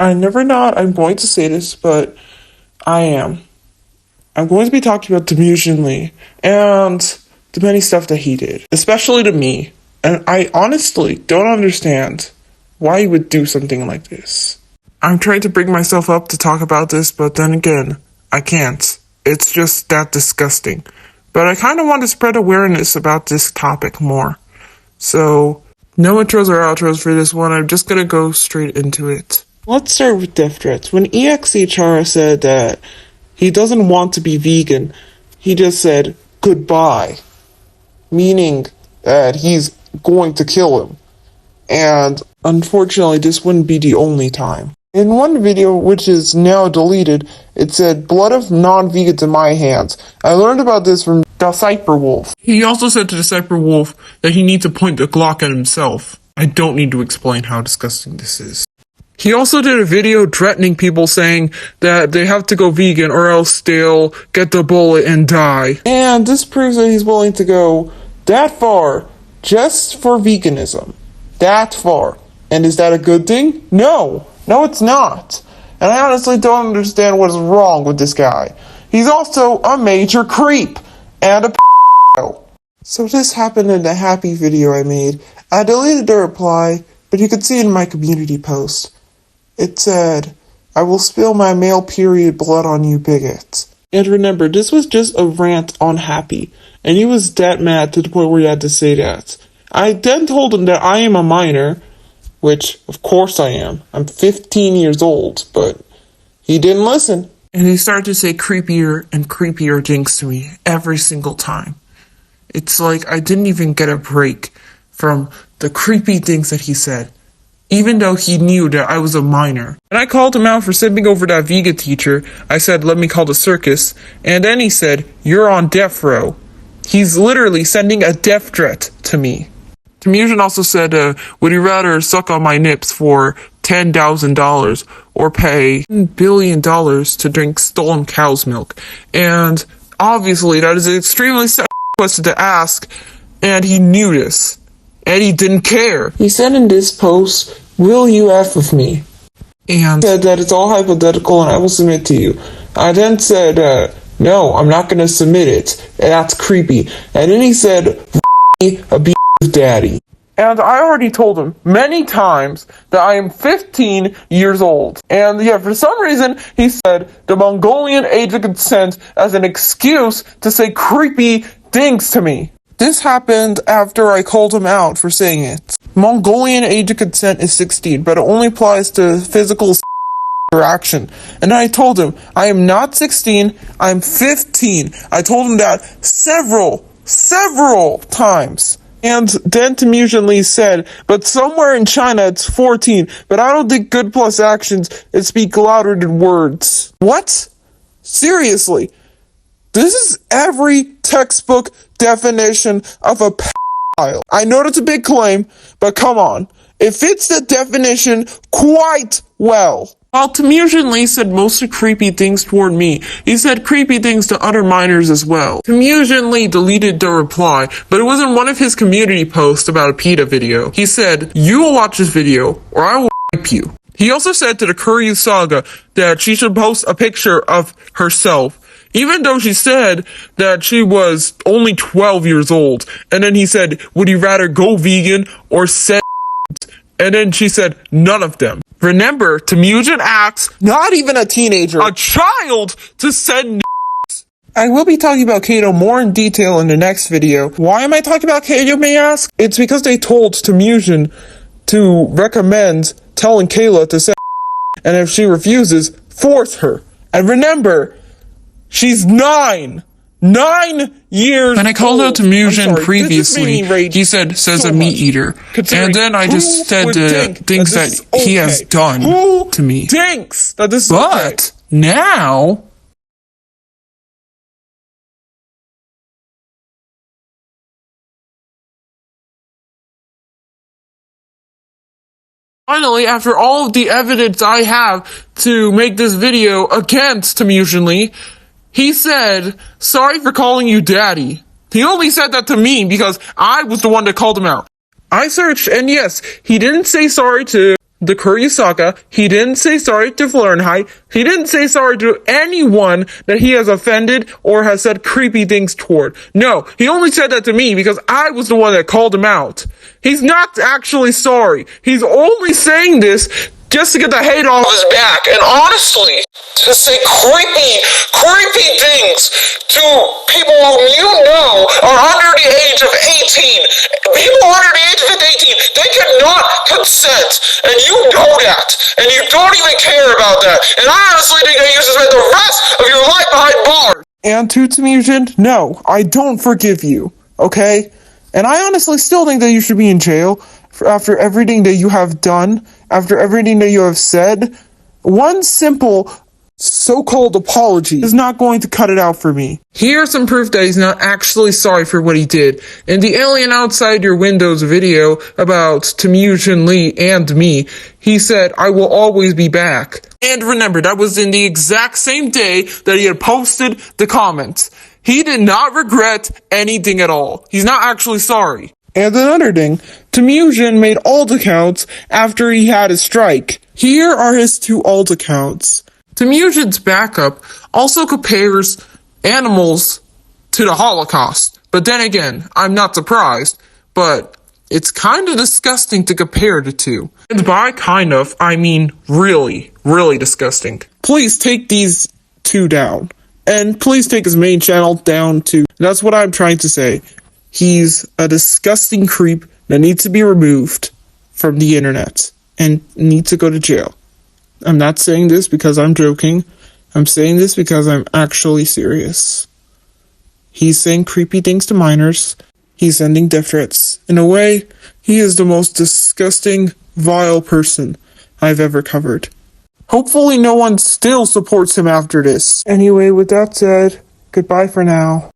I never thought I'm going to say this, but I am. I'm going to be talking about Temujin Lee and the many stuff that he did, especially to me. And I honestly don't understand why he would do something like this. I'm trying to bring myself up to talk about this, but then again, I can't. It's just that disgusting. But I kind of want to spread awareness about this topic more. So, no intros or outros for this one. I'm just going to go straight into it. Let's start with death threats. When EXHR said that he doesn't want to be vegan, he just said goodbye, meaning that he's going to kill him. And unfortunately, this wouldn't be the only time. In one video, which is now deleted, it said, blood of non-vegans in my hands. I learned about this from the Cyberwolf. He also said to the Cyberwolf that he needs to point the Glock at himself. I don't need to explain how disgusting this is. He also did a video threatening people saying that they have to go vegan or else they'll get the bullet and die. And this proves that he's willing to go that far just for veganism. That far. And is that a good thing? No. No, it's not. And I honestly don't understand what is wrong with this guy. He's also a major creep and a p***o. So this happened in the happy video I made. I deleted the reply, but you could see it in my community post. It said, I will spill my male period blood on you bigots. And remember, this was just a rant on Happy, and he was that mad to the point where he had to say that. I then told him that I am a minor, which, of course I am. I'm 15 years old, but he didn't listen. And he started to say creepier and creepier things to me every single time. It's like I didn't even get a break from the creepy things that he said, even though he knew that I was a minor. And I called him out for sending over that vegan teacher. I said, let me call the circus. And then he said, you're on death row. He's literally sending a death threat to me. Temujin also said, would you rather suck on my nips for $10,000 or pay $1 billion to drink stolen cow's milk? And obviously that is an extremely sad question to ask, and he knew this. And he didn't care. He said in this post, will you F with me? And said that it's all hypothetical and I will submit to you. I then said, no, I'm not going to submit it. That's creepy. And then he said, a b*** daddy. And I already told him many times that I am 15 years old. And yeah, for some reason, he said the Mongolian age of consent as an excuse to say creepy things to me. This happened after I called him out for saying it. Mongolian age of consent is 16, but it only applies to physical interaction. And I told him, I am not 16, I'm 15. I told him that several times. And then Temujin Lee said, but somewhere in China it's 14, but I don't think good plus actions speak louder than words. What? Seriously? This is every textbook definition of a pedophile. I know that's a big claim, but come on. It fits the definition quite well. While Temujin Lee said mostly creepy things toward me, he said creepy things to other minors as well. Temujin Lee deleted the reply, but it was in one of his community posts about a PETA video. He said, you will watch this video, or I will rape you. He also said to the Kuryu Saga that she should post a picture of herself, even though she said that she was only 12 years old. And then he said, would you rather go vegan or send? And then she said, none of them. Remember, Temujin asks, not even a teenager, a child, to send. I will be talking about Kato more in detail in the next video. Why am I talking about Kato, may I ask? It's because they told Temujin to recommend telling Kayla to send, and if she refuses, force her. And remember, she's 9 years. When I called out Temujin previously, he said, says a meat eater. And then I just said things that he has done to me. Thinks that this is but now, finally, after all of the evidence I have to make this video against Temujin Lee, he said, sorry for calling you daddy. He only said that to me because I was the one that called him out. I searched, and yes, he didn't say sorry to the Kuryusaka. He didn't say sorry to Fahrenheit. He didn't say sorry to anyone that he has offended or has said creepy things toward. No, he only said that to me because I was the one that called him out. He's not actually sorry. He's only saying this just to get the hate off his back. And honestly, to say creepy things to people whom you know are under the age of 18. People under the age of 18, they cannot consent. And you know that. And you don't even care about that. And I honestly think that you should spend the rest of your life behind bars. And to Temujin, no, I don't forgive you. Okay? And I honestly still think that you should be in jail after everything that you have done, after everything that you have said. One simple so-called apology is not going to cut it out for me. Here's some proof that he's not actually sorry for what he did. In the Alien Outside Your Windows video about Temujin Lee and me, he said, "I will always be back." And remember, that was in the exact same day that he had posted the comments. He did not regret anything at all. He's not actually sorry. And another thing, Temujin made alt accounts after he had his strike. Here are his two alt accounts. Temujin's backup also compares animals to the Holocaust. But then again, I'm not surprised, but it's kind of disgusting to compare the two. And by kind of, I mean really, really disgusting. Please take these two down. And please take his main channel down too. That's what I'm trying to say. He's a disgusting creep that needs to be removed from the internet and needs to go to jail. I'm not saying this because I'm joking. I'm saying this because I'm actually serious. He's saying creepy things to minors. He's sending death threats. In a way, he is the most disgusting, vile person I've ever covered. Hopefully no one still supports him after this. Anyway, with that said, goodbye for now.